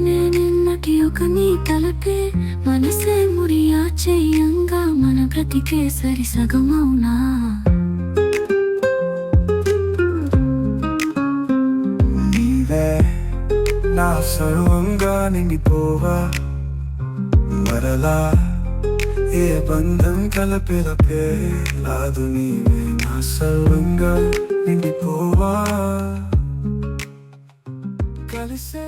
తానే నిన్నటి ఒక నీ తలపే మనసే మురియా చెయ్యంగా మన బ్రతికే సరి సగమౌనా నీవే నా సర్వంగా నిండిపోవా మరలా ఏ బంధం కలపెలపే లాదు నీవే నా సర్వంగా నిండిపోవా కలిసే